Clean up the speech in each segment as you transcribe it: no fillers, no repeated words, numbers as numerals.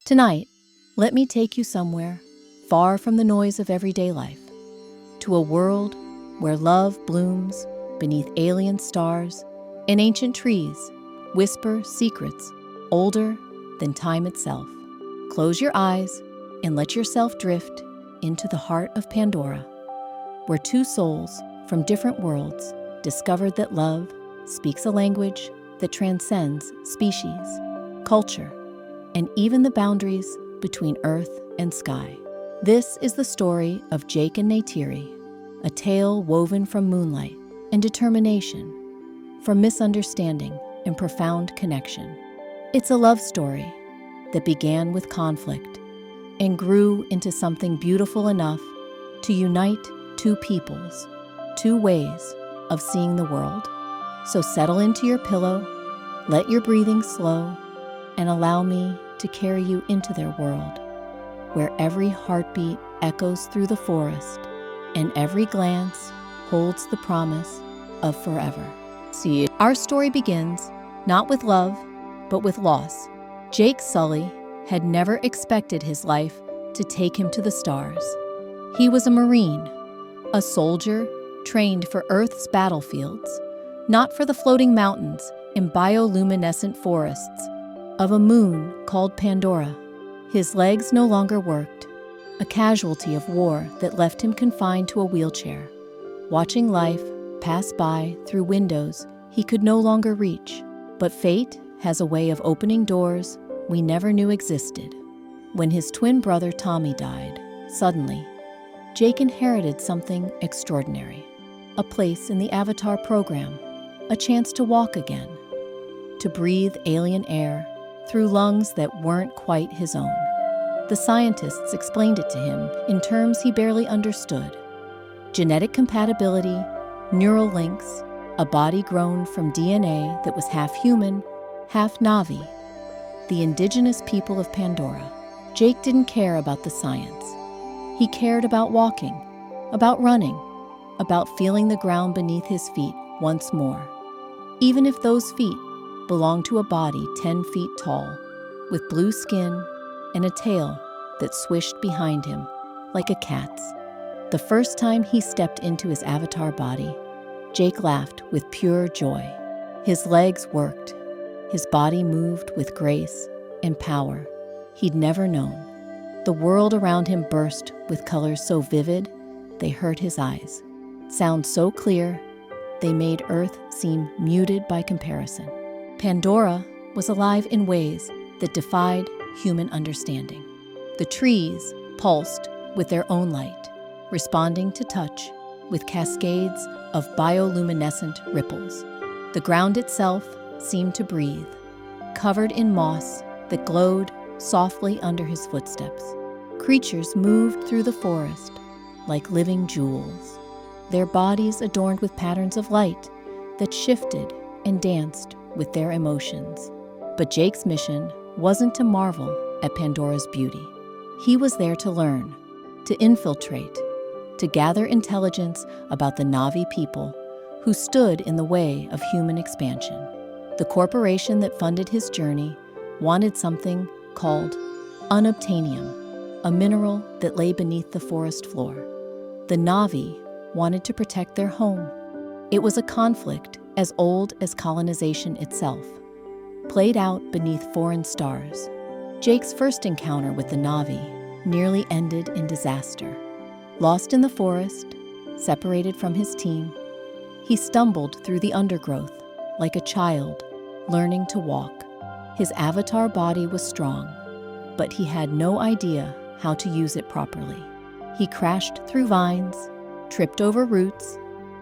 Tonight, let me take you somewhere far from the noise of everyday life, to a world where love blooms beneath alien stars and ancient trees whisper secrets older than time itself. Close your eyes and let yourself drift into the heart of Pandora, where two souls from different worlds discovered that love speaks a language that transcends species, culture, and even the boundaries between earth and sky. This is the story of Jake and Neytiri, a tale woven from moonlight and determination, from misunderstanding and profound connection. It's a love story that began with conflict and grew into something beautiful enough to unite two peoples, two ways of seeing the world. So settle into your pillow, let your breathing slow, and allow me to carry you into their world, where every heartbeat echoes through the forest and every glance holds the promise of forever. See, our story begins not with love, but with loss. Jake Sully had never expected his life to take him to the stars. He was a Marine, a soldier trained for Earth's battlefields, not for the floating mountains and bioluminescent forests of a moon called Pandora. His legs no longer worked, a casualty of war that left him confined to a wheelchair, watching life pass by through windows he could no longer reach. But fate has a way of opening doors we never knew existed. When his twin brother Tommy died, suddenly, Jake inherited something extraordinary. A place in the Avatar program, a chance to walk again, to breathe alien air through lungs that weren't quite his own. The scientists explained it to him in terms he barely understood. Genetic compatibility, neural links, a body grown from DNA that was half human, half Na'vi, the indigenous people of Pandora. Jake didn't care about the science. He cared about walking, about running, about feeling the ground beneath his feet once more, even if those feet belonged to a body 10 feet tall, with blue skin and a tail that swished behind him like a cat's. The first time he stepped into his avatar body, Jake laughed with pure joy. His legs worked. His body moved with grace and power he'd never known. The world around him burst with colors so vivid they hurt his eyes, sounds so clear they made Earth seem muted by comparison. Pandora was alive in ways that defied human understanding. The trees pulsed with their own light, responding to touch with cascades of bioluminescent ripples. The ground itself seemed to breathe, covered in moss that glowed softly under his footsteps. Creatures moved through the forest like living jewels, their bodies adorned with patterns of light that shifted and danced with their emotions. But Jake's mission wasn't to marvel at Pandora's beauty. He was there to learn, to infiltrate, to gather intelligence about the Na'vi people who stood in the way of human expansion. The corporation that funded his journey wanted something called unobtainium, a mineral that lay beneath the forest floor. The Na'vi wanted to protect their home. It was a conflict as old as colonization itself, played out beneath foreign stars. Jake's first encounter with the Na'vi nearly ended in disaster. Lost in the forest, separated from his team, he stumbled through the undergrowth like a child learning to walk. His avatar body was strong, but he had no idea how to use it properly. He crashed through vines, tripped over roots,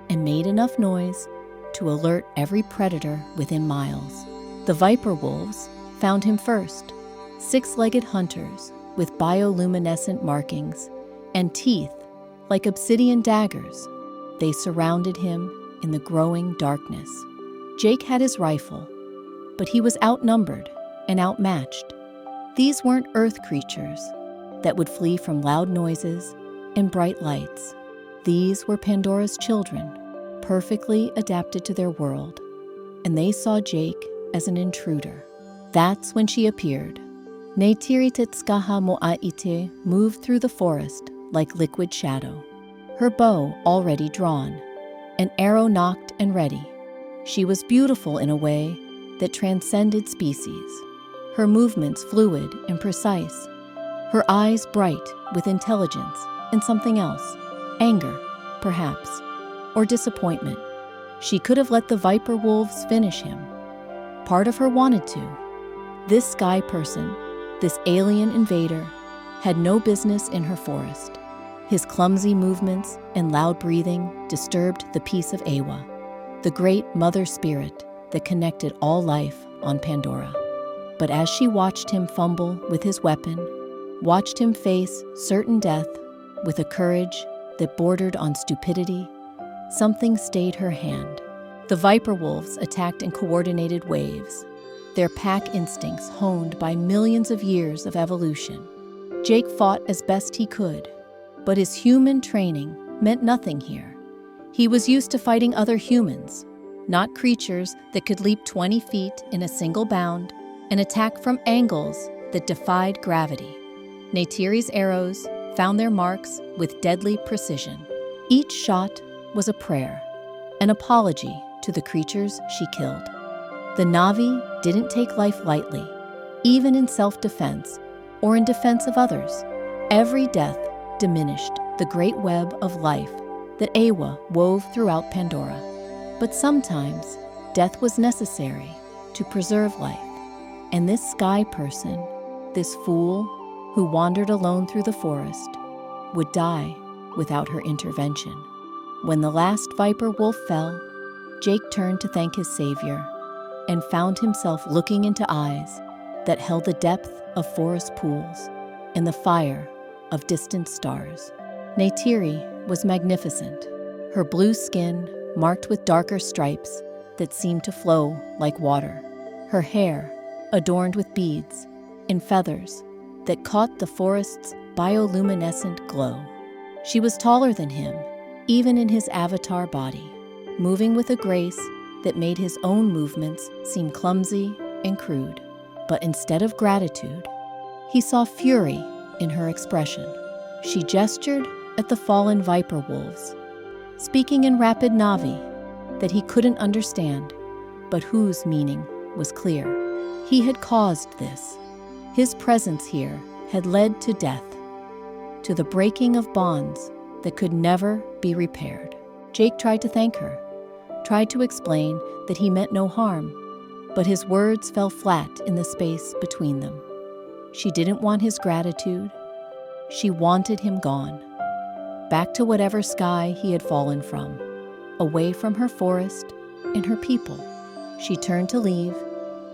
and made enough noise to alert every predator within miles. The viper wolves found him first, six-legged hunters with bioluminescent markings and teeth like obsidian daggers. They surrounded him in the growing darkness. Jake had his rifle, but he was outnumbered and outmatched. These weren't earth creatures that would flee from loud noises and bright lights. These were Pandora's children, perfectly adapted to their world, and they saw Jake as an intruder. That's when she appeared, Neytiri tetskaha mo'aite moved through the forest like liquid shadow, her bow already drawn, an arrow nocked and ready. She was beautiful in a way that transcended species, her movements fluid and precise, her eyes bright with intelligence and something else, anger, perhaps, or disappointment. She could have let the viper wolves finish him. Part of her wanted to. This sky person, this alien invader, had no business in her forest. His clumsy movements and loud breathing disturbed the peace of Ewa, the great mother spirit that connected all life on Pandora. But as she watched him fumble with his weapon, watched him face certain death with a courage that bordered on stupidity, something stayed her hand. The viper wolves attacked in coordinated waves, their pack instincts honed by millions of years of evolution. Jake fought as best he could, but his human training meant nothing here. He was used to fighting other humans, not creatures that could leap 20 feet in a single bound and attack from angles that defied gravity. Neytiri's arrows found their marks with deadly precision. Each shot was a prayer, an apology to the creatures she killed. The Na'vi didn't take life lightly, even in self-defense or in defense of others. Every death diminished the great web of life that Ewa wove throughout Pandora. But sometimes death was necessary to preserve life. And this sky person, this fool who wandered alone through the forest, would die without her intervention. When the last viper wolf fell, Jake turned to thank his savior and found himself looking into eyes that held the depth of forest pools and the fire of distant stars. Neytiri was magnificent, her blue skin marked with darker stripes that seemed to flow like water, her hair adorned with beads and feathers that caught the forest's bioluminescent glow. She was taller than him, even in his avatar body, moving with a grace that made his own movements seem clumsy and crude. But instead of gratitude, he saw fury in her expression. She gestured at the fallen viper wolves, speaking in rapid Na'vi that he couldn't understand, but whose meaning was clear. He had caused this. His presence here had led to death, to the breaking of bonds that could never be repaired. Jake tried to thank her, tried to explain that he meant no harm, but his words fell flat in the space between them. She didn't want his gratitude. She wanted him gone, back to whatever sky he had fallen from, away from her forest and her people. She turned to leave,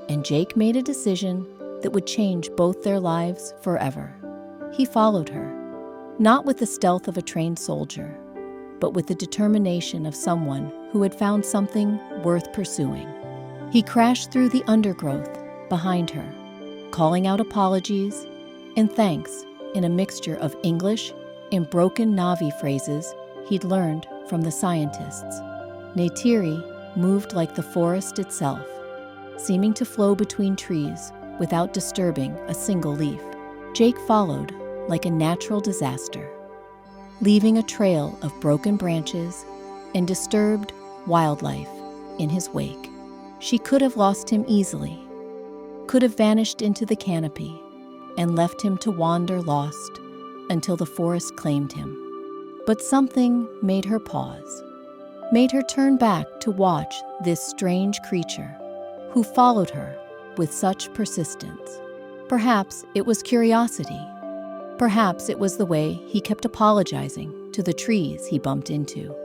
and Jake made a decision that would change both their lives forever. He followed her, not with the stealth of a trained soldier, but with the determination of someone who had found something worth pursuing. He crashed through the undergrowth behind her, calling out apologies and thanks in a mixture of English and broken Na'vi phrases he'd learned from the scientists. Neytiri moved like the forest itself, seeming to flow between trees without disturbing a single leaf. Jake followed like a natural disaster, leaving a trail of broken branches and disturbed wildlife in his wake. She could have lost him easily, could have vanished into the canopy and left him to wander lost until the forest claimed him. But something made her pause, made her turn back to watch this strange creature who followed her with such persistence. Perhaps it was curiosity. Perhaps it was the way he kept apologizing to the trees he bumped into,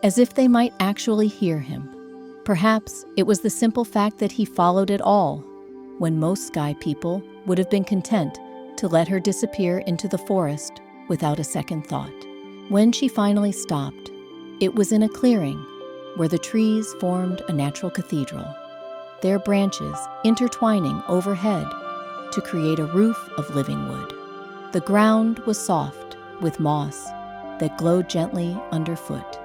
as if they might actually hear him. Perhaps it was the simple fact that he followed at all, when most sky people would have been content to let her disappear into the forest without a second thought. When she finally stopped, it was in a clearing where the trees formed a natural cathedral, their branches intertwining overhead to create a roof of living wood. The ground was soft with moss that glowed gently underfoot,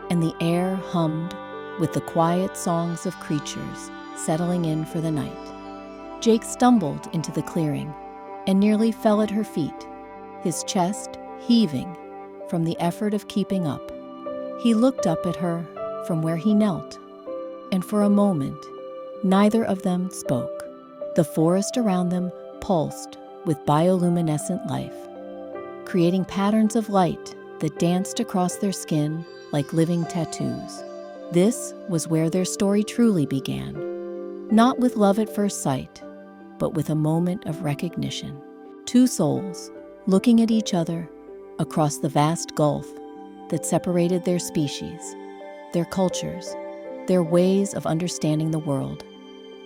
and the air hummed with the quiet songs of creatures settling in for the night. Jake stumbled into the clearing, and nearly fell at her feet, his chest heaving from the effort of keeping up. He looked up at her from where he knelt, and for a moment, neither of them spoke. The forest around them pulsed with bioluminescent life, creating patterns of light that danced across their skin like living tattoos. This was where their story truly began, not with love at first sight, but with a moment of recognition. Two souls looking at each other across the vast gulf that separated their species, their cultures, their ways of understanding the world,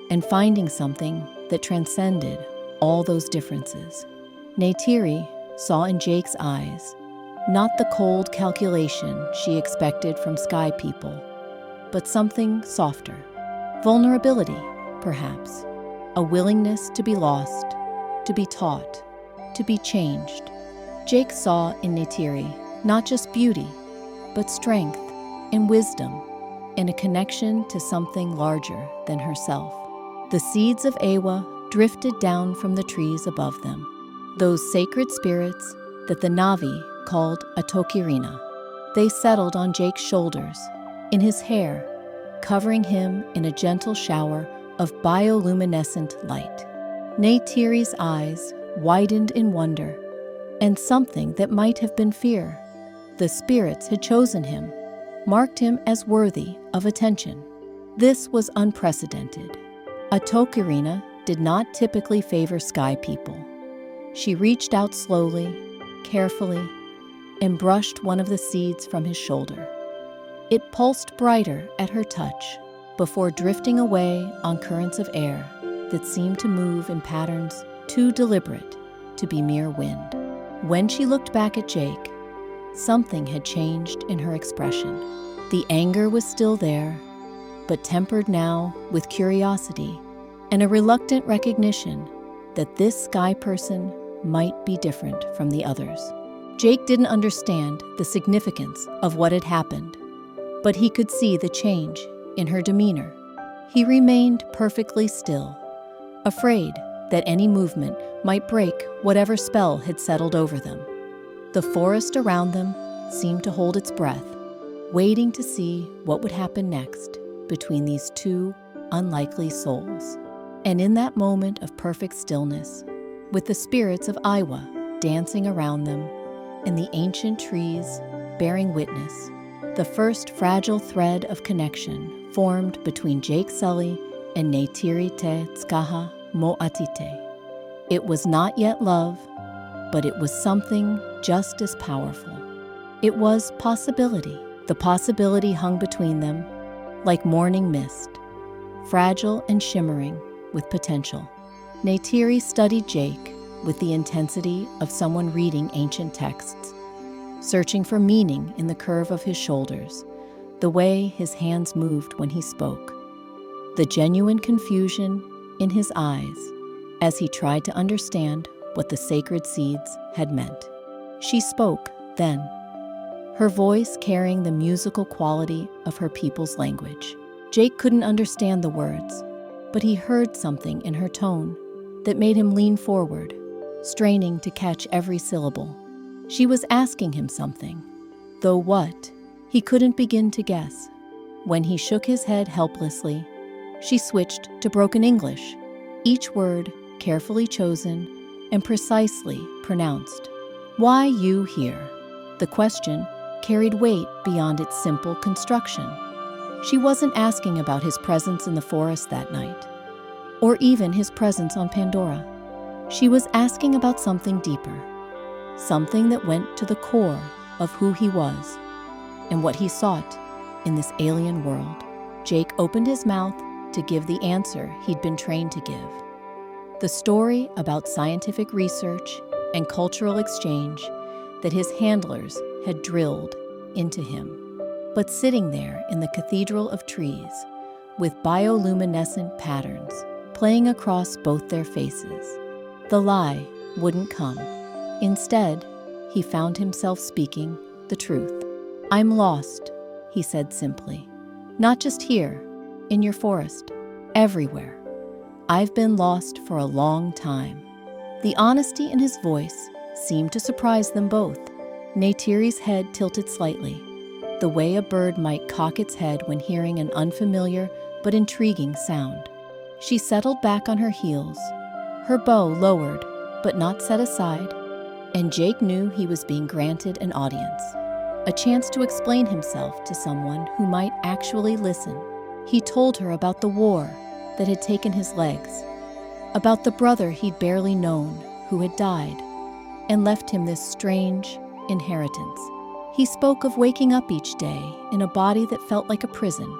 and finding something that transcended all those differences. Neytiri saw in Jake's eyes not the cold calculation she expected from sky people, but something softer. Vulnerability, perhaps. A willingness to be lost, to be taught, to be changed. Jake saw in Neytiri not just beauty, but strength and wisdom, and a connection to something larger than herself. The seeds of Ewa drifted down from the trees above them, those sacred spirits that the Navi called a Tokirina. They settled on Jake's shoulders, in his hair, covering him in a gentle shower of bioluminescent light. Neytiri's eyes widened in wonder, and something that might have been fear. The spirits had chosen him, marked him as worthy of attention. This was unprecedented. A Tokirina did not typically favor sky people. She reached out slowly, carefully, and brushed one of the seeds from his shoulder. It pulsed brighter at her touch, before drifting away on currents of air that seemed to move in patterns too deliberate to be mere wind. When she looked back at Jake, something had changed in her expression. The anger was still there, but tempered now with curiosity and a reluctant recognition that this sky person might be different from the others. Jake didn't understand the significance of what had happened, but he could see the change in her demeanor. He remained perfectly still, afraid that any movement might break whatever spell had settled over them. The forest around them seemed to hold its breath, waiting to see what would happen next between these two unlikely souls. And in that moment of perfect stillness, with the spirits of Iowa dancing around them and the ancient trees bearing witness, the first fragile thread of connection formed between Jake Sully and Neytiri Te Tskaha Mo'atite. It was not yet love, but it was something just as powerful. It was possibility. The possibility hung between them like morning mist, fragile and shimmering with potential. Neytiri studied Jake with the intensity of someone reading ancient texts, searching for meaning in the curve of his shoulders, the way his hands moved when he spoke, the genuine confusion in his eyes as he tried to understand what the sacred seeds had meant. She spoke then, her voice carrying the musical quality of her people's language. Jake couldn't understand the words, but he heard something in her tone that made him lean forward, straining to catch every syllable. She was asking him something, though what, he couldn't begin to guess. When he shook his head helplessly, she switched to broken English, each word carefully chosen and precisely pronounced. Why you here? The question carried weight beyond its simple construction. She wasn't asking about his presence in the forest that night, or even his presence on Pandora. She was asking about something deeper, something that went to the core of who he was and what he sought in this alien world. Jake opened his mouth to give the answer he'd been trained to give. The story about scientific research and cultural exchange that his handlers had drilled into him. But sitting there in the cathedral of trees, with bioluminescent patterns playing across both their faces, the lie wouldn't come. Instead, he found himself speaking the truth. I'm lost, he said simply. Not just here, in your forest, everywhere. I've been lost for a long time. The honesty in his voice seemed to surprise them both. Neytiri's head tilted slightly, the way a bird might cock its head when hearing an unfamiliar but intriguing sound. She settled back on her heels, her bow lowered but not set aside, and Jake knew he was being granted an audience, a chance to explain himself to someone who might actually listen. He told her about the war that had taken his legs, about the brother he'd barely known who had died and left him this strange inheritance. He spoke of waking up each day in a body that felt like a prison,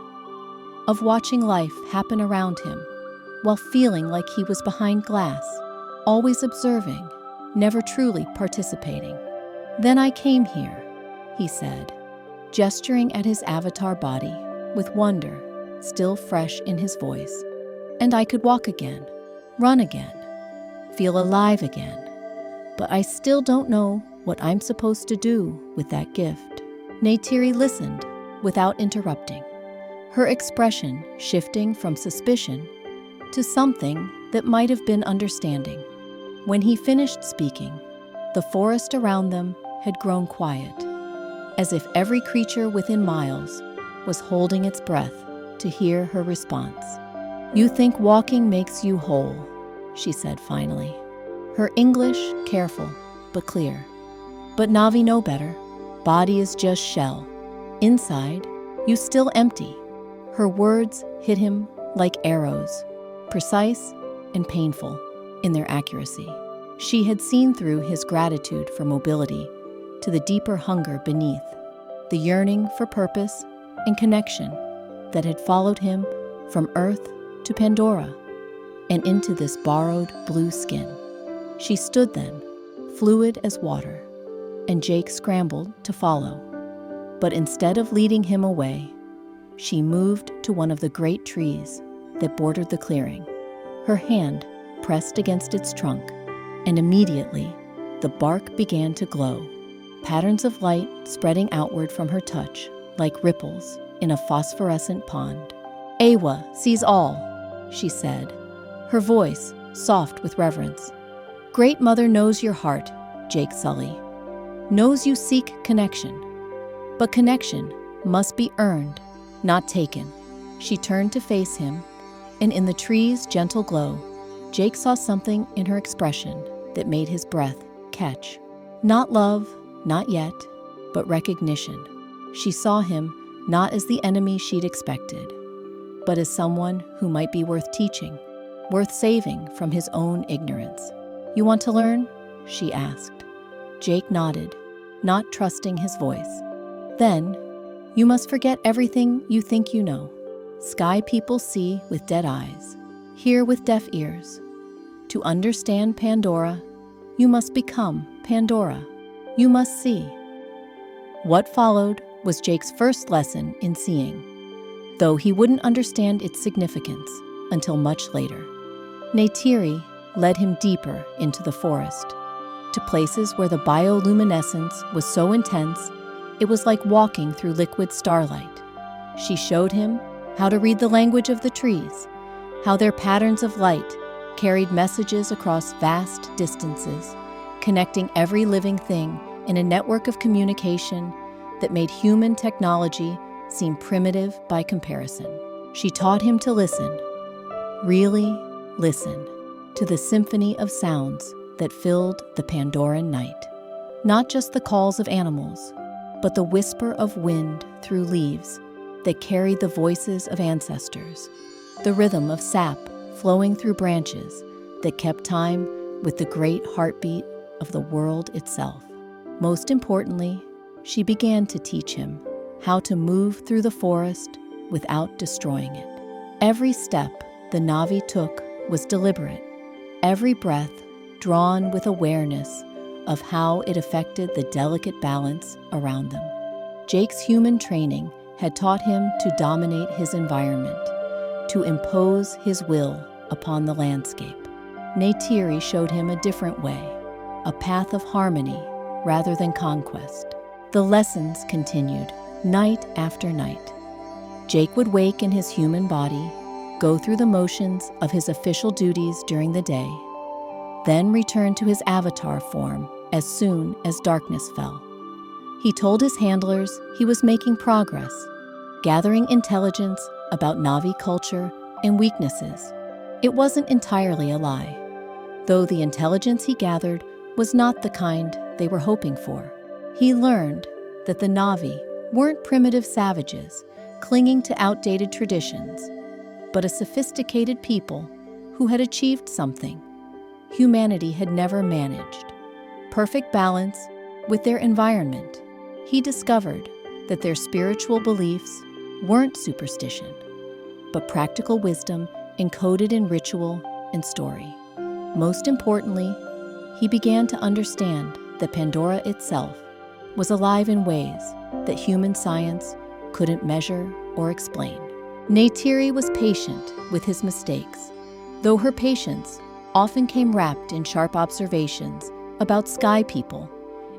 of watching life happen around him while feeling like he was behind glass, always observing, never truly participating. "Then I came here," he said, gesturing at his avatar body with wonder still fresh in his voice. "And I could walk again, run again, feel alive again. But I still don't know what I'm supposed to do with that gift." Neytiri listened without interrupting, her expression shifting from suspicion to something that might have been understanding. When he finished speaking, the forest around them had grown quiet, as if every creature within miles was holding its breath to hear her response. "You think walking makes you whole," she said finally, her English careful but clear. "But Navi know better. Body is just shell. Inside, you still empty." Her words hit him like arrows, precise and painful in their accuracy. She had seen through his gratitude for mobility to the deeper hunger beneath, the yearning for purpose and connection that had followed him from Earth to Pandora and into this borrowed blue skin. She stood then, fluid as water, and Jake scrambled to follow. But instead of leading him away, she moved to one of the great trees that bordered the clearing. Her hand pressed against its trunk, and immediately the bark began to glow, patterns of light spreading outward from her touch like ripples in a phosphorescent pond. "Awa sees all," she said, her voice soft with reverence. "Great Mother knows your heart, Jake Sully, knows you seek connection. But connection must be earned, not taken." She turned to face him, and in the tree's gentle glow, Jake saw something in her expression that made his breath catch. Not love, not yet, but recognition. She saw him not as the enemy she'd expected, but as someone who might be worth teaching, worth saving from his own ignorance. "You want to learn?" she asked. Jake nodded, not trusting his voice. "Then, you must forget everything you think you know. Sky people see with dead eyes, hear with deaf ears. To understand Pandora, you must become Pandora. You must see." What followed was Jake's first lesson in seeing, though he wouldn't understand its significance until much later. Neytiri led him deeper into the forest, to places where the bioluminescence was so intense it was like walking through liquid starlight. She showed him how to read the language of the trees, how their patterns of light carried messages across vast distances, connecting every living thing in a network of communication that made human technology seem primitive by comparison. She taught him to listen, really listen, to the symphony of sounds that filled the Pandoran night. Not just the calls of animals, but the whisper of wind through leaves that carried the voices of ancestors, the rhythm of sap flowing through branches that kept time with the great heartbeat of the world itself. Most importantly, she began to teach him how to move through the forest without destroying it. Every step the Navi took was deliberate, every breath drawn with awareness of how it affected the delicate balance around them. Jake's human training had taught him to dominate his environment, to impose his will upon the landscape. Neytiri showed him a different way, a path of harmony rather than conquest. The lessons continued, night after night. Jake would wake in his human body, go through the motions of his official duties during the day, then returned to his avatar form as soon as darkness fell. He told his handlers he was making progress, gathering intelligence about Na'vi culture and weaknesses. It wasn't entirely a lie, though the intelligence he gathered was not the kind they were hoping for. He learned that the Na'vi weren't primitive savages clinging to outdated traditions, but a sophisticated people who had achieved something humanity had never managed: perfect balance with their environment. He discovered that their spiritual beliefs weren't superstition, but practical wisdom encoded in ritual and story. Most importantly, he began to understand that Pandora itself was alive in ways that human science couldn't measure or explain. Neytiri was patient with his mistakes, though her patience often came wrapped in sharp observations about sky people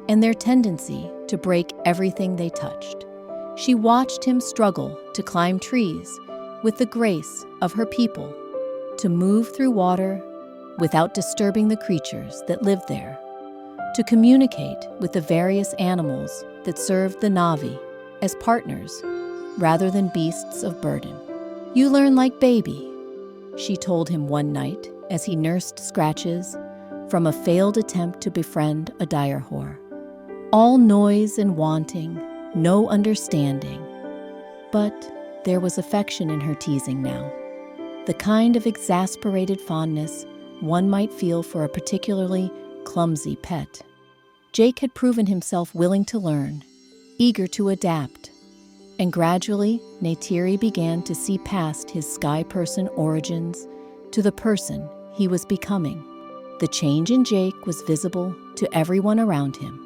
and their tendency to break everything they touched. She watched him struggle to climb trees with the grace of her people, to move through water without disturbing the creatures that lived there, to communicate with the various animals that served the Na'vi as partners rather than beasts of burden. "You learn like baby," she told him one night as he nursed scratches from a failed attempt to befriend a dire whore. All noise and wanting, no understanding. But there was affection in her teasing now, the kind of exasperated fondness one might feel for a particularly clumsy pet. Jake had proven himself willing to learn, eager to adapt, and gradually Neytiri began to see past his sky person origins to the person he was becoming. The change in Jake was visible to everyone around him.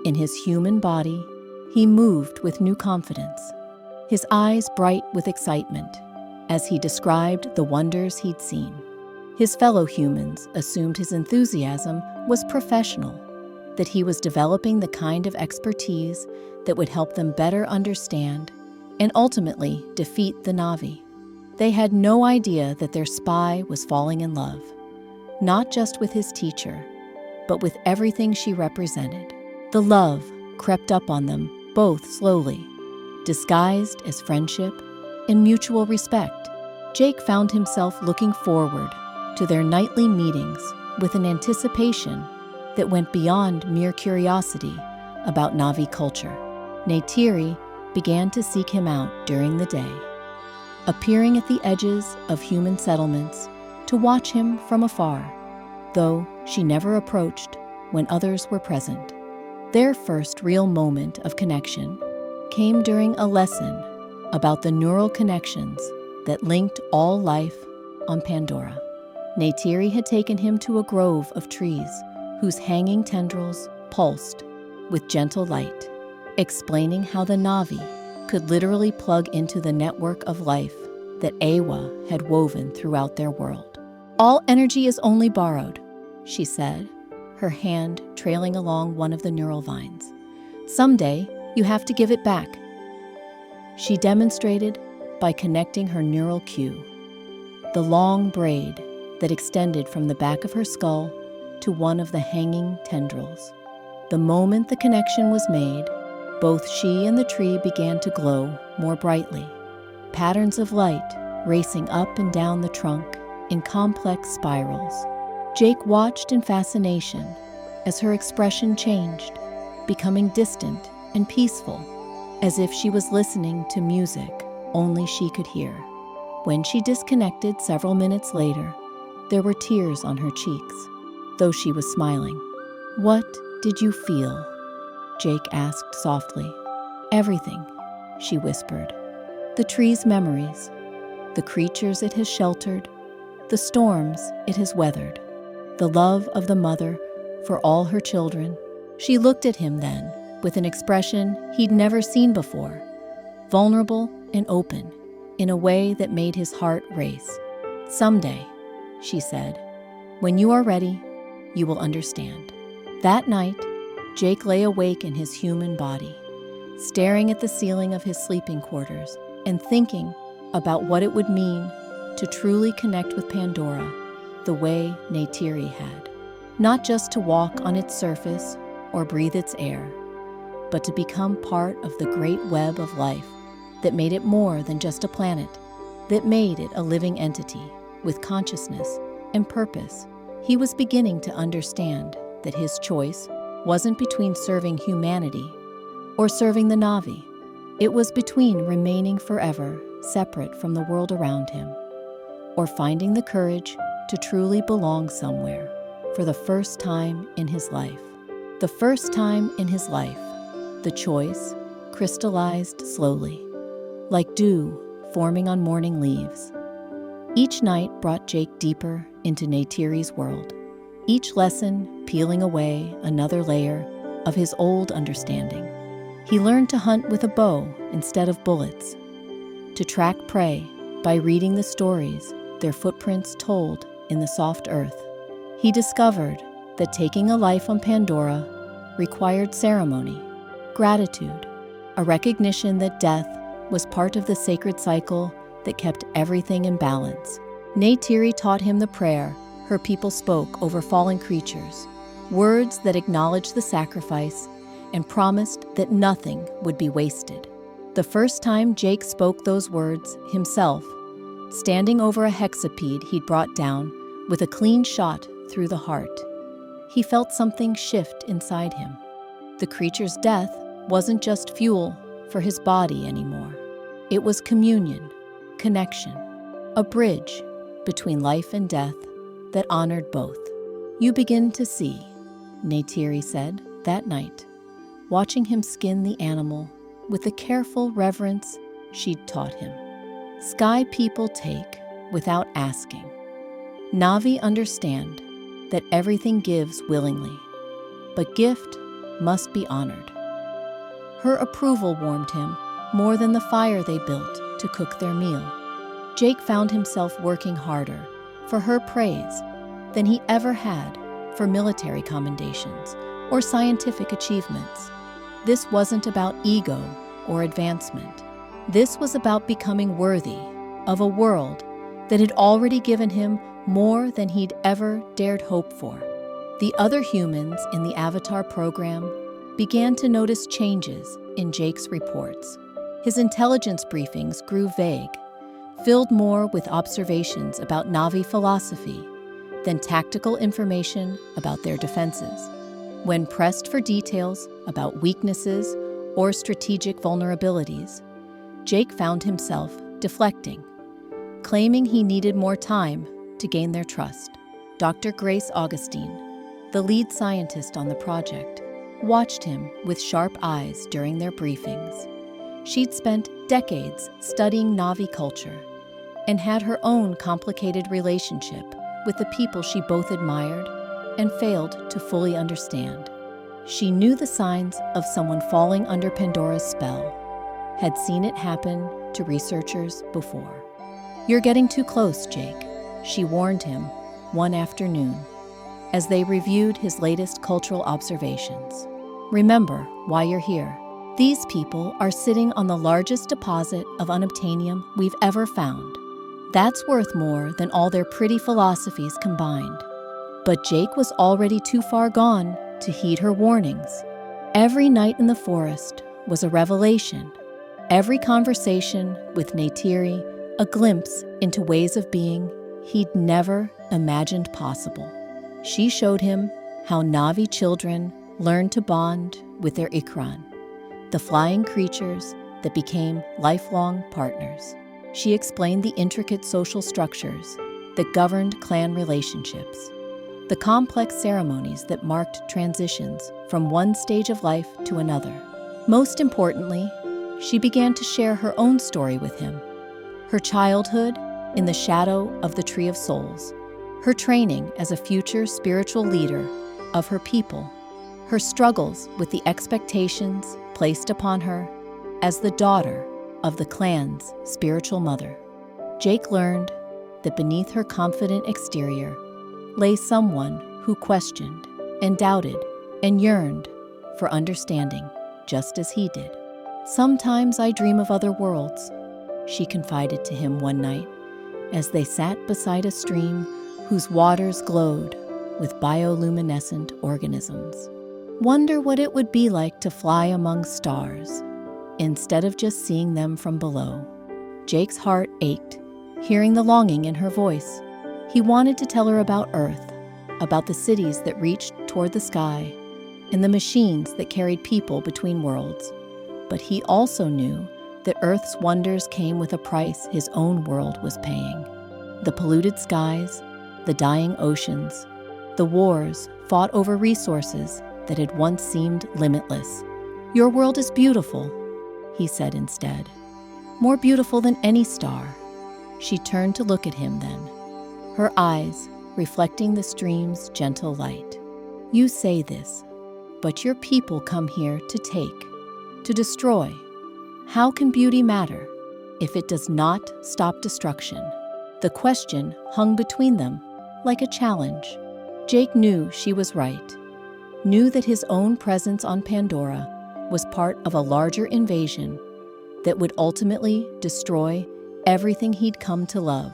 In his human body, he moved with new confidence, his eyes bright with excitement as he described the wonders he'd seen. His fellow humans assumed his enthusiasm was professional, that he was developing the kind of expertise that would help them better understand and ultimately defeat the Na'vi. They had no idea that their spy was falling in love, not just with his teacher, but with everything she represented. The love crept up on them both slowly, disguised as friendship and mutual respect. Jake found himself looking forward to their nightly meetings with an anticipation that went beyond mere curiosity about Na'vi culture. Neytiri began to seek him out during the day, appearing at the edges of human settlements to watch him from afar, though she never approached when others were present. Their first real moment of connection came during a lesson about the neural connections that linked all life on Pandora. Neytiri had taken him to a grove of trees whose hanging tendrils pulsed with gentle light, explaining how the Na'vi could literally plug into the network of life that Awa had woven throughout their world. "All energy is only borrowed," she said, her hand trailing along one of the neural vines. "Someday, you have to give it back." She demonstrated by connecting her neural cue, the long braid that extended from the back of her skull to one of the hanging tendrils. The moment the connection was made, both she and the tree began to glow more brightly, patterns of light racing up and down the trunk in complex spirals. Jake watched in fascination as her expression changed, becoming distant and peaceful, as if she was listening to music only she could hear. When she disconnected several minutes later, there were tears on her cheeks, though she was smiling. "What did you feel?" Jake asked softly. "Everything," she whispered. "The tree's memories, the creatures it has sheltered, the storms it has weathered, the love of the mother for all her children." She looked at him then with an expression he'd never seen before, vulnerable and open, in a way that made his heart race. "Someday," she said, "when you are ready, you will understand." That night, Jake lay awake in his human body, staring at the ceiling of his sleeping quarters and thinking about what it would mean to truly connect with Pandora the way Neytiri had. not just to walk on its surface or breathe its air, but to become part of the great web of life that made it more than just a planet, that made it a living entity with consciousness and purpose. He was beginning to understand that his choice wasn't between serving humanity or serving the Na'vi. It was between remaining forever separate from the world around him or finding the courage to truly belong somewhere for the first time in his life. The first time in his life, the choice crystallized slowly, like dew forming on morning leaves. Each night brought Jake deeper into Neytiri's world, each lesson peeling away another layer of his old understanding. He learned to hunt with a bow instead of bullets, to track prey by reading the stories their footprints told in the soft earth. He discovered that taking a life on Pandora required ceremony, gratitude, a recognition that death was part of the sacred cycle that kept everything in balance. Neytiri taught him the prayer her people spoke over fallen creatures, words that acknowledged the sacrifice and promised that nothing would be wasted. The first time Jake spoke those words himself, standing over a hexapede he'd brought down with a clean shot through the heart, he felt something shift inside him. The creature's death wasn't just fuel for his body anymore. It was communion, connection, a bridge between life and death that honored both. "You begin to see," Neytiri said that night, watching him skin the animal with the careful reverence she'd taught him. "Sky people take without asking. Na'vi understand that everything gives willingly, but gift must be honored." Her approval warmed him more than the fire they built to cook their meal. Jake found himself working harder for her praise than he ever had for military commendations or scientific achievements. This wasn't about ego or advancement. This was about becoming worthy of a world that had already given him more than he'd ever dared hope for. The other humans in the Avatar program began to notice changes in Jake's reports. His intelligence briefings grew vague, filled more with observations about Na'vi philosophy than tactical information about their defenses. When pressed for details about weaknesses or strategic vulnerabilities, Jake found himself deflecting, claiming he needed more time to gain their trust. Dr. Grace Augustine, the lead scientist on the project, watched him with sharp eyes during their briefings. She'd spent decades studying Na'vi culture and had her own complicated relationship with the people she both admired and failed to fully understand. She knew the signs of someone falling under Pandora's spell, had seen it happen to researchers before. "You're getting too close, Jake," she warned him one afternoon as they reviewed his latest cultural observations. "Remember why you're here. These people are sitting on the largest deposit of unobtainium we've ever found. That's worth more than all their pretty philosophies combined." But Jake was already too far gone to heed her warnings. Every night in the forest was a revelation. Every conversation with Neytiri a glimpse into ways of being he'd never imagined possible. She showed him how Na'vi children learned to bond with their Ikran, the flying creatures that became lifelong partners. She explained the intricate social structures that governed clan relationships, the complex ceremonies that marked transitions from one stage of life to another. Most importantly, she began to share her own story with him, her childhood in the shadow of the Tree of Souls, her training as a future spiritual leader of her people, her struggles with the expectations placed upon her as the daughter of the clan's spiritual mother. Jake learned that beneath her confident exterior lay someone who questioned and doubted and yearned for understanding, just as he did. "Sometimes I dream of other worlds," she confided to him one night as they sat beside a stream whose waters glowed with bioluminescent organisms. Wonder what it would be like to fly among stars, instead of just seeing them from below. Jake's heart ached, hearing the longing in her voice. He wanted to tell her about Earth, about the cities that reached toward the sky, and the machines that carried people between worlds. But he also knew that Earth's wonders came with a price his own world was paying. The polluted skies, the dying oceans, the wars fought over resources that had once seemed limitless. "Your world is beautiful," he said instead. "More beautiful than any star." She turned to look at him then, her eyes reflecting the stream's gentle light. "You say this, but your people come here to take, to destroy. How can beauty matter if it does not stop destruction?" The question hung between them like a challenge. Jake knew she was right, knew that his own presence on Pandora was part of a larger invasion that would ultimately destroy everything he'd come to love.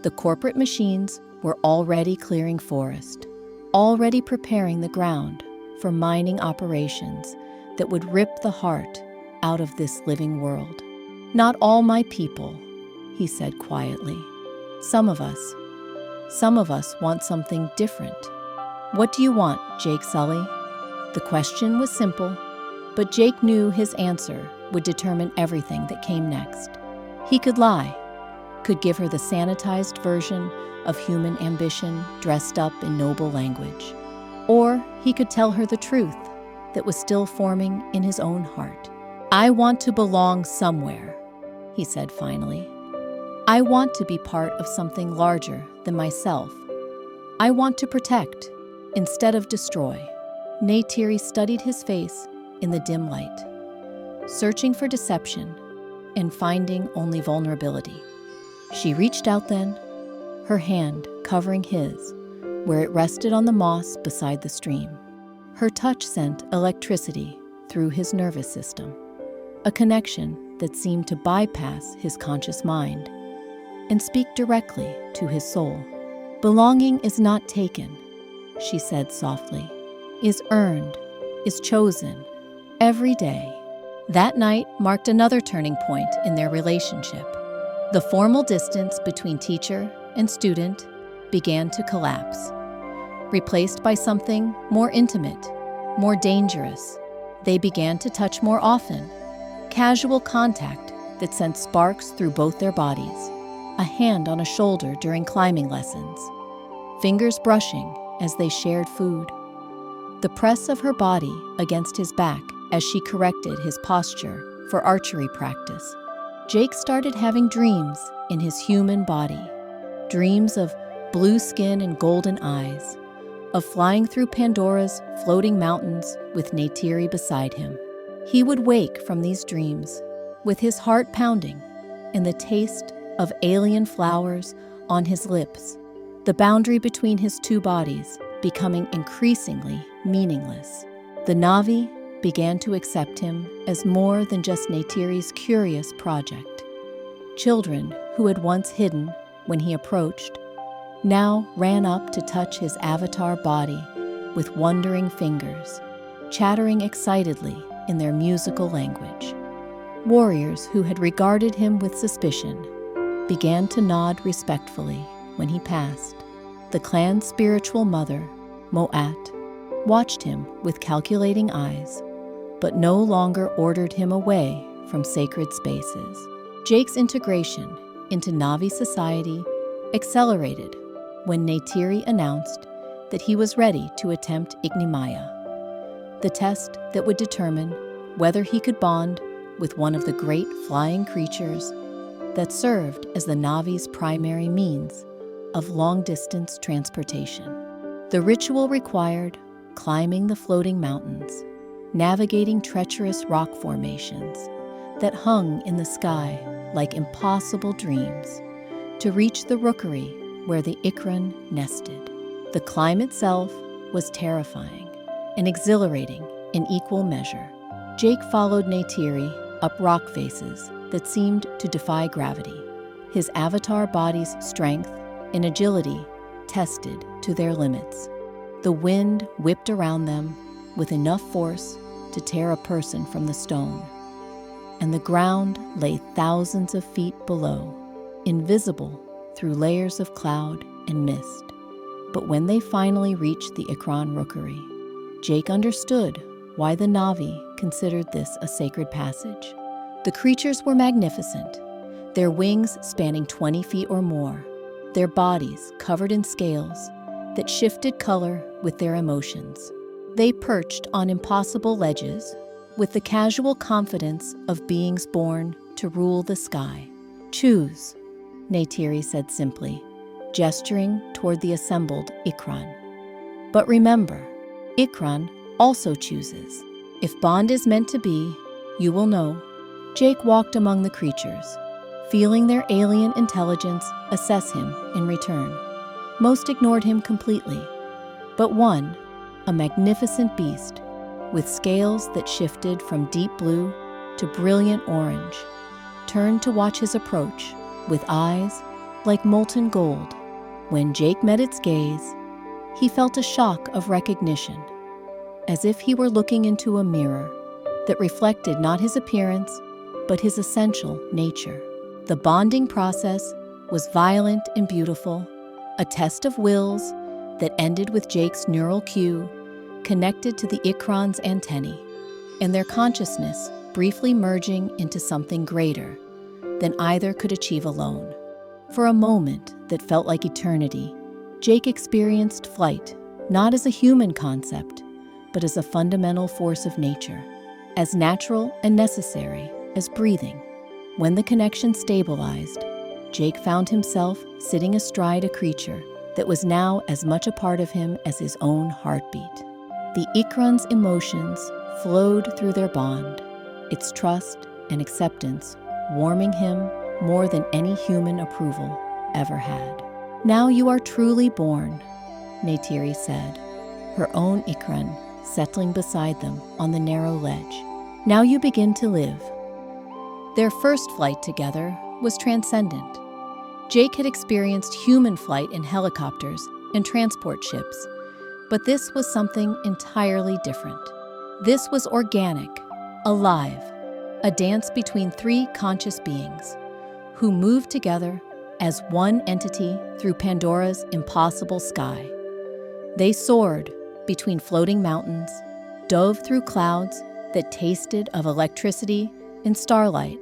The corporate machines were already clearing forest, already preparing the ground for mining operations that would rip the heart out of this living world. "Not all my people," he said quietly. Some of us want something different." "What do you want, Jake Sully?" The question was simple, but Jake knew his answer would determine everything that came next. He could lie, could give her the sanitized version of human ambition dressed up in noble language. Or he could tell her the truth that was still forming in his own heart. "I want to belong somewhere," he said finally. "I want to be part of something larger than myself. I want to protect instead of destroy." Neytiri studied his face in the dim light, searching for deception and finding only vulnerability. She reached out then, her hand covering his, where it rested on the moss beside the stream. Her touch sent electricity through his nervous system, a connection that seemed to bypass his conscious mind and speak directly to his soul. "Belonging is not taken," she said softly, "is earned, is chosen, every day." That night marked another turning point in their relationship. The formal distance between teacher and student began to collapse, replaced by something more intimate, more dangerous. They began to touch more often, casual contact that sent sparks through both their bodies, a hand on a shoulder during climbing lessons, fingers brushing as they shared food, the press of her body against his back as she corrected his posture for archery practice. Jake started having dreams in his human body, dreams of blue skin and golden eyes, of flying through Pandora's floating mountains with Neytiri beside him. He would wake from these dreams with his heart pounding and the taste of alien flowers on his lips, the boundary between his two bodies becoming increasingly meaningless. The Na'vi began to accept him as more than just Neytiri's curious project. Children who had once hidden when he approached now ran up to touch his avatar body with wondering fingers, chattering excitedly in their musical language. Warriors who had regarded him with suspicion began to nod respectfully when he passed. The clan's spiritual mother, Mo'at, watched him with calculating eyes, but no longer ordered him away from sacred spaces. Jake's integration into Na'vi society accelerated when Neytiri announced that he was ready to attempt Ignimaya, the test that would determine whether he could bond with one of the great flying creatures that served as the Na'vi's primary means of long-distance transportation. The ritual required climbing the floating mountains, navigating treacherous rock formations that hung in the sky like impossible dreams, to reach the rookery where the Ikran nested. The climb itself was terrifying and exhilarating in equal measure. Jake followed Neytiri up rock faces that seemed to defy gravity, his avatar body's strength and agility tested to their limits. The wind whipped around them with enough force to tear a person from the stone, and the ground lay thousands of feet below, invisible through layers of cloud and mist. But when they finally reached the Ikran rookery, Jake understood why the Navi considered this a sacred passage. The creatures were magnificent, their wings spanning 20 feet or more, their bodies covered in scales that shifted color with their emotions. They perched on impossible ledges with the casual confidence of beings born to rule the sky. "Choose," Neytiri said simply, gesturing toward the assembled Ikran. "But remember, Ikran also chooses. If bond is meant to be, you will know." Jake walked among the creatures, feeling their alien intelligence assess him in return. Most ignored him completely, but one, a magnificent beast, with scales that shifted from deep blue to brilliant orange, turned to watch his approach with eyes like molten gold. When Jake met its gaze, he felt a shock of recognition, as if he were looking into a mirror that reflected not his appearance, but his essential nature. The bonding process was violent and beautiful, a test of wills that ended with Jake's neural cue connected to the Ikran's antennae, and their consciousness briefly merging into something greater than either could achieve alone. For a moment that felt like eternity, Jake experienced flight, not as a human concept, but as a fundamental force of nature, as natural and necessary as breathing. When the connection stabilized, Jake found himself sitting astride a creature that was now as much a part of him as his own heartbeat. The Ikran's emotions flowed through their bond, its trust and acceptance warming him more than any human approval ever had. "Now you are truly born," Neytiri said, her own Ikran settling beside them on the narrow ledge. "Now you begin to live." Their first flight together was transcendent. Jake had experienced human flight in helicopters and transport ships, but this was something entirely different. This was organic, alive, a dance between three conscious beings who moved together as one entity through Pandora's impossible sky. They soared between floating mountains, dove through clouds that tasted of electricity and starlight,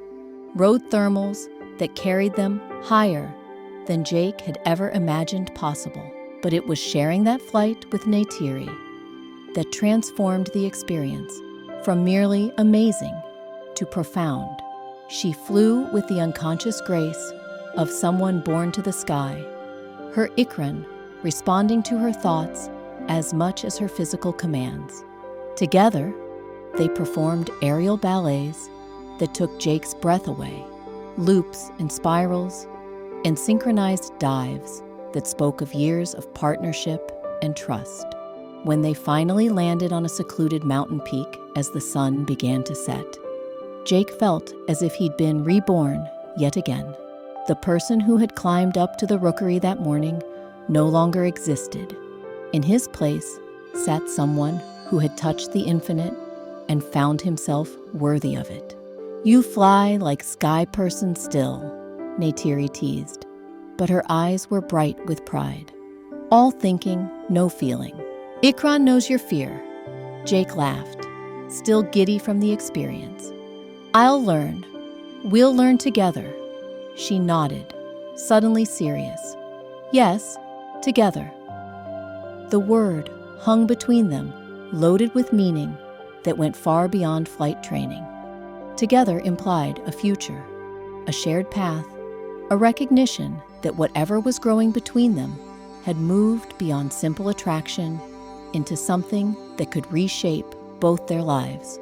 rode thermals that carried them higher than Jake had ever imagined possible. But it was sharing that flight with Neytiri that transformed the experience from merely amazing to profound. She flew with the unconscious grace of someone born to the sky, her Ikran responding to her thoughts as much as her physical commands. Together, they performed aerial ballets that took Jake's breath away, loops and spirals, and synchronized dives that spoke of years of partnership and trust. When they finally landed on a secluded mountain peak as the sun began to set, Jake felt as if he'd been reborn yet again. The person who had climbed up to the rookery that morning no longer existed. In his place sat someone who had touched the infinite and found himself worthy of it. "You fly like sky person still," Neytiri teased, but her eyes were bright with pride. "All thinking, no feeling." "Ikran knows your fear," Jake laughed, still giddy from the experience. "I'll learn. We'll learn together." She nodded, suddenly serious. "Yes, together." The word hung between them, loaded with meaning that went far beyond flight training. Together implied a future, a shared path, a recognition that whatever was growing between them had moved beyond simple attraction into something that could reshape both their lives.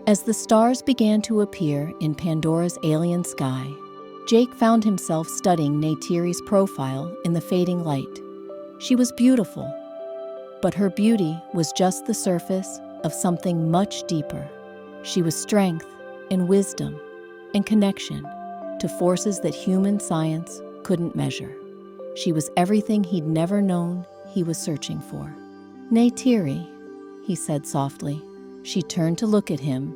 As the stars began to appear in Pandora's alien sky, Jake found himself studying Neytiri's profile in the fading light. She was beautiful, but her beauty was just the surface of something much deeper. She was strength and wisdom and connection to forces that human science couldn't measure. She was everything he'd never known he was searching for. "Neytiri," he said softly. She turned to look at him,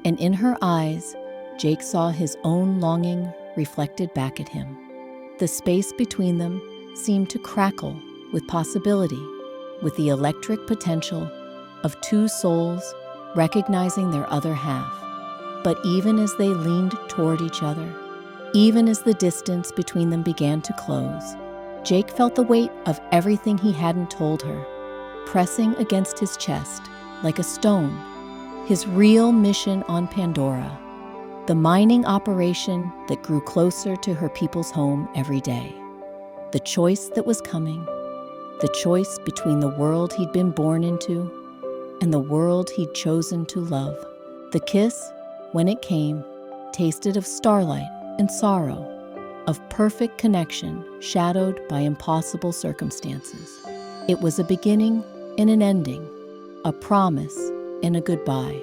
and in her eyes, Jake saw his own longing reflected back at him. The space between them seemed to crackle with possibility, with the electric potential of two souls recognizing their other half. But even as they leaned toward each other, even as the distance between them began to close, Jake felt the weight of everything he hadn't told her, pressing against his chest like a stone. His real mission on Pandora, the mining operation that grew closer to her people's home every day. The choice that was coming, the choice between the world he'd been born into and the world he'd chosen to love. The kiss, when it came, tasted of starlight and sorrow, of perfect connection shadowed by impossible circumstances. It was a beginning and an ending, a promise and a goodbye.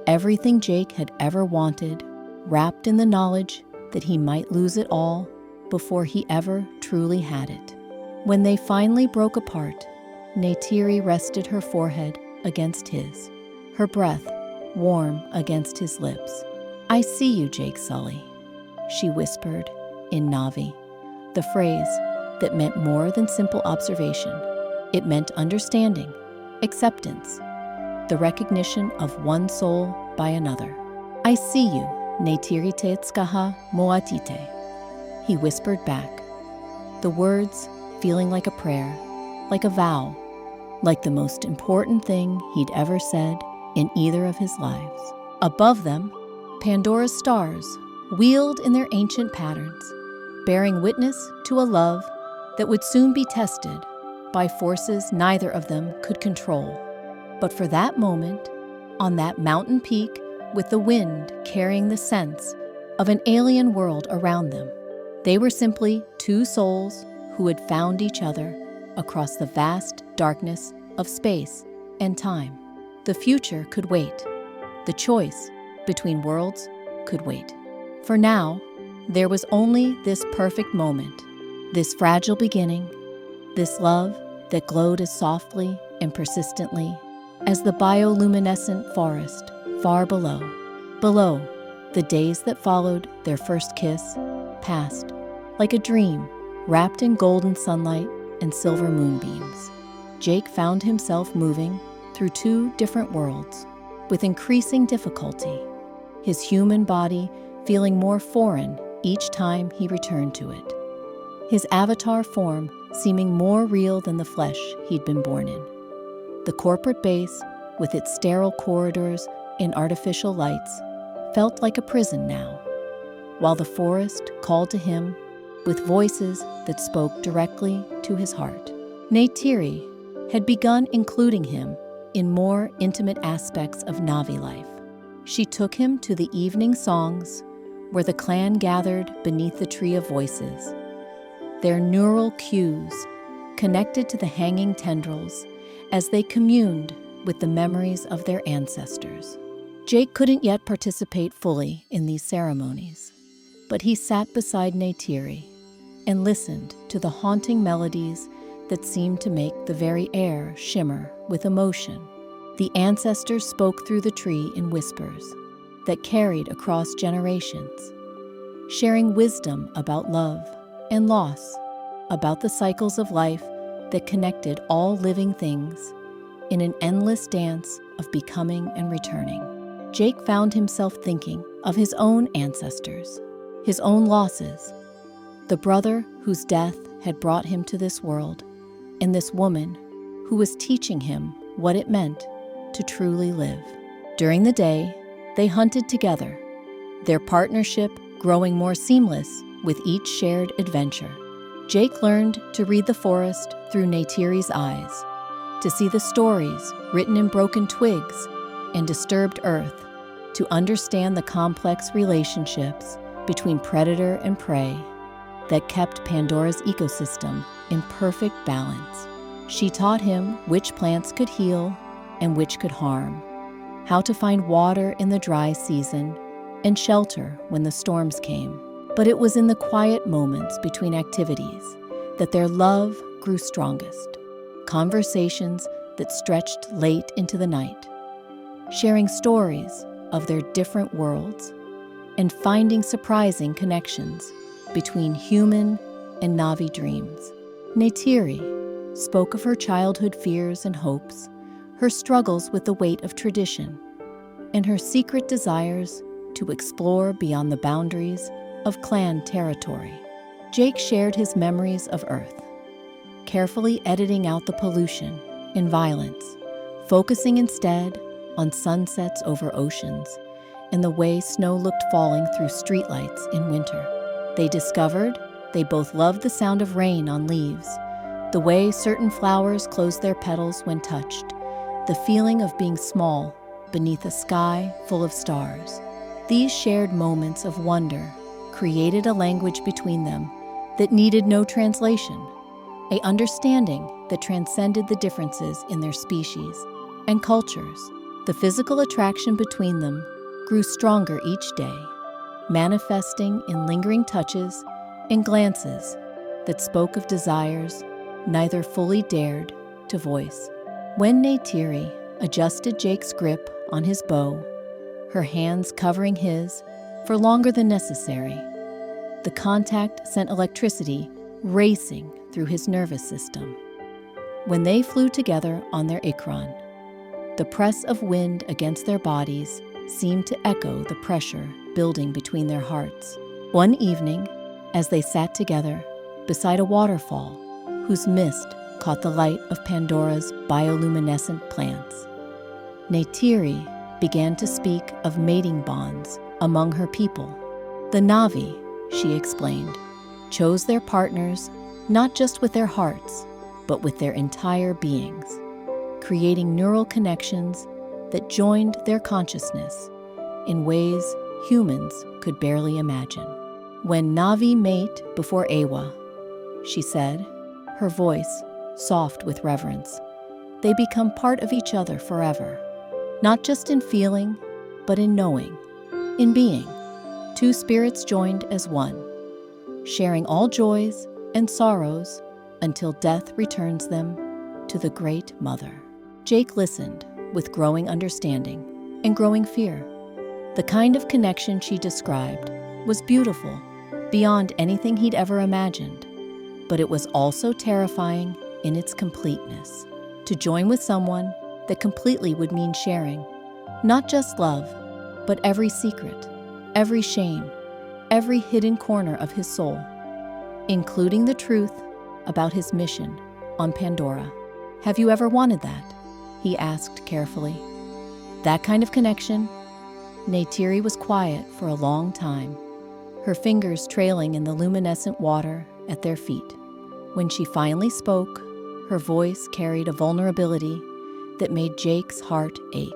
Everything Jake had ever wanted, wrapped in the knowledge that he might lose it all before he ever truly had it. When they finally broke apart, Neytiri rested her forehead against his, her breath warm against his lips. "I see you, Jake Sully," she whispered in Navi, the phrase that meant more than simple observation. It meant understanding, acceptance, the recognition of one soul by another. "I see you, Neytiri Tetskaha Moatite," he whispered back, the words feeling like a prayer, like a vow, like the most important thing he'd ever said in either of his lives. Above them, Pandora's stars wheeled in their ancient patterns, bearing witness to a love that would soon be tested by forces neither of them could control. But for that moment, on that mountain peak, with the wind carrying the sense of an alien world around them, they were simply two souls who had found each other across the vast darkness of space and time. The future could wait. The choice between worlds could wait. For now, there was only this perfect moment, this fragile beginning, this love that glowed as softly and persistently as the bioluminescent forest far below. Below, the days that followed their first kiss passed like a dream, wrapped in golden sunlight and silver moonbeams. Jake found himself moving through two different worlds with increasing difficulty, his human body feeling more foreign each time he returned to it, his avatar form seeming more real than the flesh he'd been born in. The corporate base, with its sterile corridors and artificial lights, felt like a prison now, while the forest called to him with voices that spoke directly to his heart. Neytiri had begun including him in more intimate aspects of Navi life. She took him to the evening songs where the clan gathered beneath the tree of voices, their neural cues connected to the hanging tendrils as they communed with the memories of their ancestors. Jake couldn't yet participate fully in these ceremonies, but he sat beside Neytiri and listened to the haunting melodies that seemed to make the very air shimmer with emotion. The ancestors spoke through the tree in whispers that carried across generations, sharing wisdom about love and loss, about the cycles of life that connected all living things in an endless dance of becoming and returning. Jake found himself thinking of his own ancestors, his own losses, the brother whose death had brought him to this world, and this woman who was teaching him what it meant to truly live. During the day, they hunted together, their partnership growing more seamless with each shared adventure. Jake learned to read the forest through Neytiri's eyes, to see the stories written in broken twigs and disturbed earth, to understand the complex relationships between predator and prey that kept Pandora's ecosystem in perfect balance. She taught him which plants could heal and which could harm, how to find water in the dry season and shelter when the storms came. But it was in the quiet moments between activities that their love grew strongest, conversations that stretched late into the night, sharing stories of their different worlds and finding surprising connections between human and Navi dreams. Neytiri spoke of her childhood fears and hopes, her struggles with the weight of tradition, and her secret desires to explore beyond the boundaries of clan territory. Jake shared his memories of Earth, carefully editing out the pollution and violence, focusing instead on sunsets over oceans and the way snow looked falling through streetlights in winter. They discovered they both loved the sound of rain on leaves, the way certain flowers close their petals when touched, the feeling of being small beneath a sky full of stars. These shared moments of wonder created a language between them that needed no translation, an understanding that transcended the differences in their species and cultures. The physical attraction between them grew stronger each day, manifesting in lingering touches and glances that spoke of desires neither fully dared to voice. When Neytiri adjusted Jake's grip on his bow, her hands covering his for longer than necessary, the contact sent electricity racing through his nervous system. When they flew together on their ikran, the press of wind against their bodies seemed to echo the pressure building between their hearts. One evening, as they sat together beside a waterfall whose mist caught the light of Pandora's bioluminescent plants, Neytiri began to speak of mating bonds among her people. The Navi, she explained, chose their partners not just with their hearts, but with their entire beings, creating neural connections that joined their consciousness in ways humans could barely imagine. When Navi mate before Ewa, she said, her voice soft with reverence, they become part of each other forever, not just in feeling, but in knowing, in being. Two spirits joined as one, sharing all joys and sorrows until death returns them to the Great Mother. Jake listened with growing understanding and growing fear. The kind of connection she described was beautiful, beyond anything he'd ever imagined, but it was also terrifying in its completeness. To join with someone that completely would mean sharing, not just love, but every secret, every shame, every hidden corner of his soul, including the truth about his mission on Pandora. Have you ever wanted that? He asked carefully. That kind of connection? Neytiri was quiet for a long time, her fingers trailing in the luminescent water at their feet. When she finally spoke, her voice carried a vulnerability that made Jake's heart ache.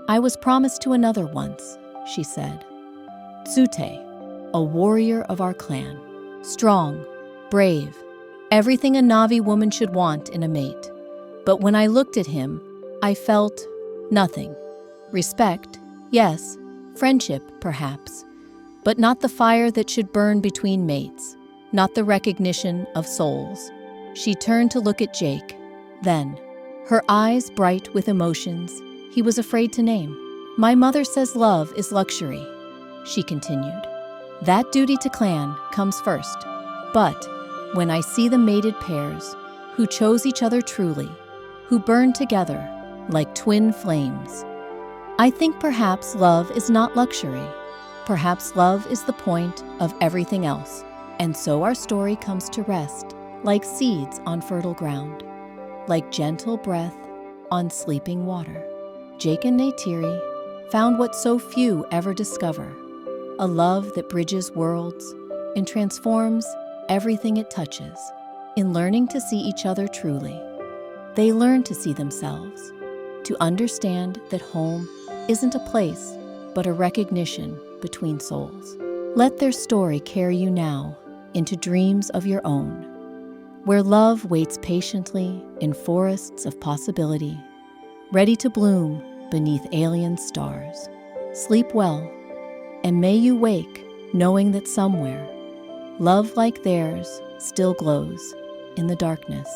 I was promised to another once, she said. Tsute, a warrior of our clan. Strong, brave, everything a Navi woman should want in a mate. But when I looked at him, I felt nothing. Respect, yes. Friendship, perhaps. But not the fire that should burn between mates. Not the recognition of souls. She turned to look at Jake. Then, her eyes bright with emotions he was afraid to name. My mother says love is luxury, she continued. That duty to clan comes first. But when I see the mated pairs who chose each other truly, who burned together like twin flames, I think perhaps love is not luxury. Perhaps love is the point of everything else. And so our story comes to rest, like seeds on fertile ground, like gentle breath on sleeping water. Jake and Neytiri found what so few ever discover, a love that bridges worlds and transforms everything it touches. In learning to see each other truly, they learn to see themselves, to understand that home isn't a place, but a recognition between souls. Let their story carry you now into dreams of your own, where love waits patiently in forests of possibility, ready to bloom beneath alien stars. Sleep well, and may you wake knowing that somewhere, love like theirs still glows in the darkness.